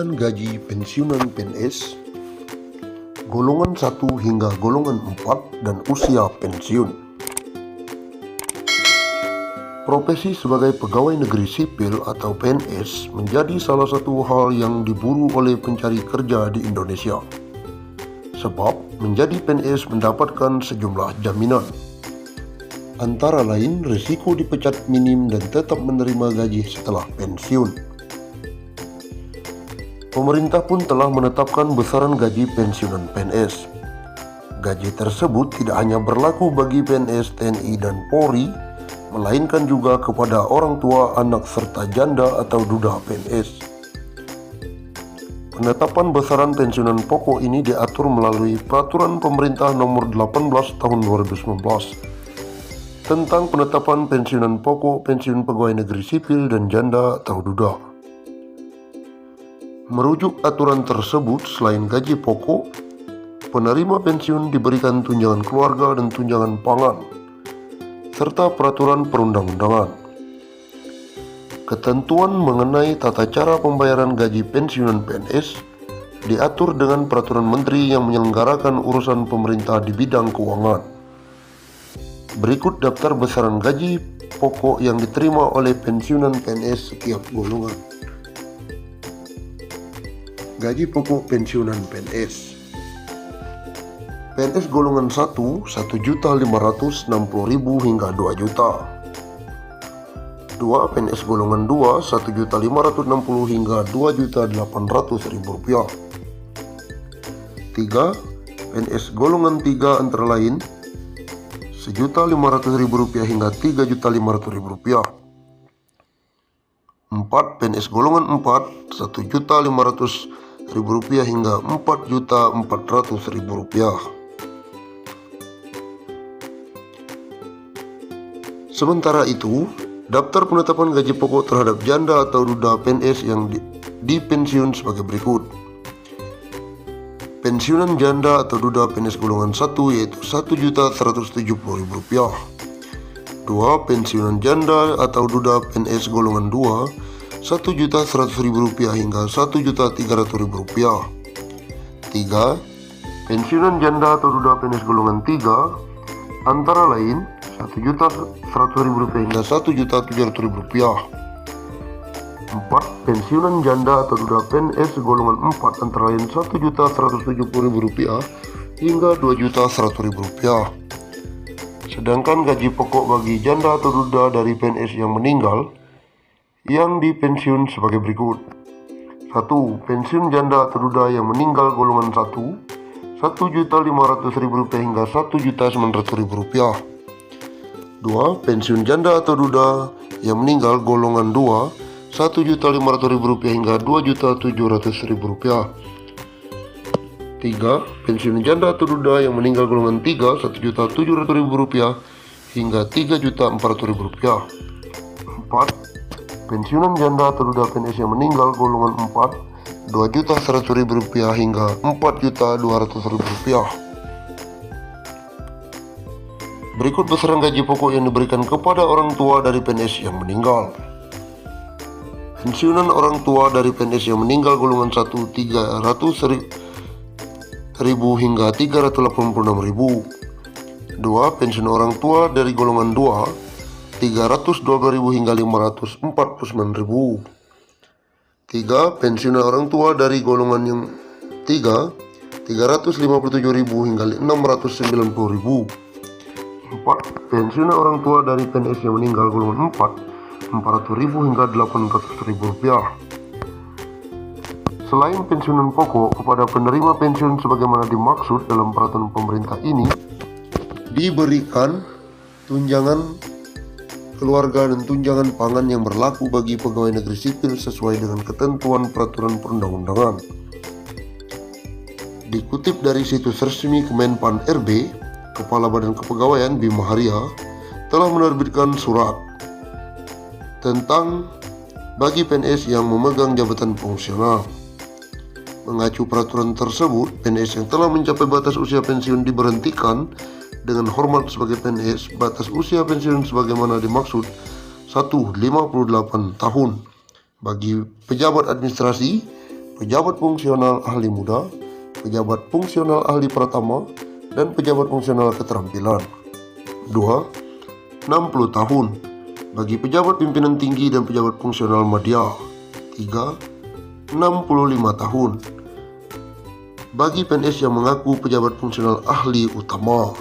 Rincian gaji pensiunan PNS golongan 1 hingga golongan 4 dan usia pensiun. Profesi sebagai pegawai negeri sipil atau PNS menjadi salah satu hal yang diburu oleh pencari kerja di Indonesia. Sebab menjadi PNS mendapatkan sejumlah jaminan. Antara lain risiko dipecat minim dan tetap menerima gaji setelah pensiun. Pemerintah pun telah menetapkan besaran gaji pensiunan PNS. Gaji tersebut tidak hanya berlaku bagi PNS TNI dan Polri, melainkan juga kepada orang tua, anak, serta janda atau duda PNS. Penetapan besaran pensiunan pokok ini diatur melalui Peraturan Pemerintah Nomor 18 Tahun 2019 tentang penetapan pensiunan pokok pensiun pegawai negeri sipil dan janda atau duda. Merujuk aturan tersebut, selain gaji pokok, penerima pensiun diberikan tunjangan keluarga dan tunjangan pangan, serta peraturan perundang-undangan. Ketentuan mengenai tata cara pembayaran gaji pensiunan PNS diatur dengan peraturan menteri yang menyelenggarakan urusan pemerintah di bidang keuangan. Berikut daftar besaran gaji pokok yang diterima oleh pensiunan PNS setiap golongan. Gaji pokok pensiunan PNS. PNS golongan 1, 1.560.000 hingga 2 juta. 2. PNS golongan 2, 1.560 hingga 2.800.000 rupiah. 3. PNS golongan 3 antara lain 1.500.000 rupiah hingga 3.500.000 rupiah. 4. PNS golongan 4, 1.500.000 rupiah hingga 4.400.000 rupiah. Sementara itu, daftar penetapan gaji pokok terhadap janda atau duda PNS yang dipensiun sebagai berikut. Pensiunan janda atau duda PNS golongan 1 yaitu Rp1.170.000. 2. Pensiunan janda atau duda PNS golongan 2 Rp1.100.000 hingga Rp1.300.000. 3. Pensiunan janda atau duda PNS golongan 3 antara lain Rp1.100.000 hingga Rp1.700.000. 4. Pensiunan janda atau duda PNS golongan 4 antara lain Rp1.170.000 hingga Rp2.100.000. Sedangkan gaji pokok bagi janda atau duda dari PNS yang meninggal yang dipensiun sebagai berikut. 1. Pensiun janda atau duda yang meninggal golongan 1 Rp1.500.000 hingga Rp1.900.000. 2. Pensiun janda atau duda yang meninggal golongan 2 Rp1.500.000 hingga Rp2.700.000. 3. Pensiun janda atau duda yang meninggal golongan 3 Rp1.700.000 hingga Rp3.400.000. 4. Pensiunan janda atau duda PNS yang meninggal golongan 4 Rp2.100.000 hingga Rp4.200.000. Berikut besaran gaji pokok yang diberikan kepada orang tua dari PNS yang meninggal. Pensiunan orang tua dari PNS yang meninggal golongan 1 Rp300.000 hingga Rp386.000. 2. Pensiun orang tua dari golongan 2 Rp312.000 hingga Rp549.000. 3. Pensiunan orang tua dari golongan yang 3 Rp357.000 hingga Rp690.000. 4. Pensiunan orang tua dari PNS yang meninggal golongan 4 Rp400.000 hingga Rp800.000. Selain pensiunan pokok, kepada penerima pensiun sebagaimana dimaksud dalam peraturan pemerintah ini diberikan tunjangan keluarga dan tunjangan pangan yang berlaku bagi pegawai negeri sipil sesuai dengan ketentuan peraturan perundang-undangan. Dikutip dari situs resmi Kemenpan RB, Kepala Badan Kepegawaian Bima Haria telah menerbitkan surat tentang bagi PNS yang memegang jabatan fungsional. Mengacu peraturan tersebut, PNS yang telah mencapai batas usia pensiun diberhentikan dengan hormat sebagai PNS. Batas usia pensiun sebagaimana dimaksud 1. 58 tahun bagi pejabat administrasi, 2. pejabat fungsional ahli muda, pejabat fungsional ahli pratama, dan pejabat fungsional keterampilan. 2. 60 tahun bagi pejabat pimpinan tinggi dan pejabat fungsional madya. 3. 65 tahun bagi PNS yang mengaku pejabat fungsional ahli utama.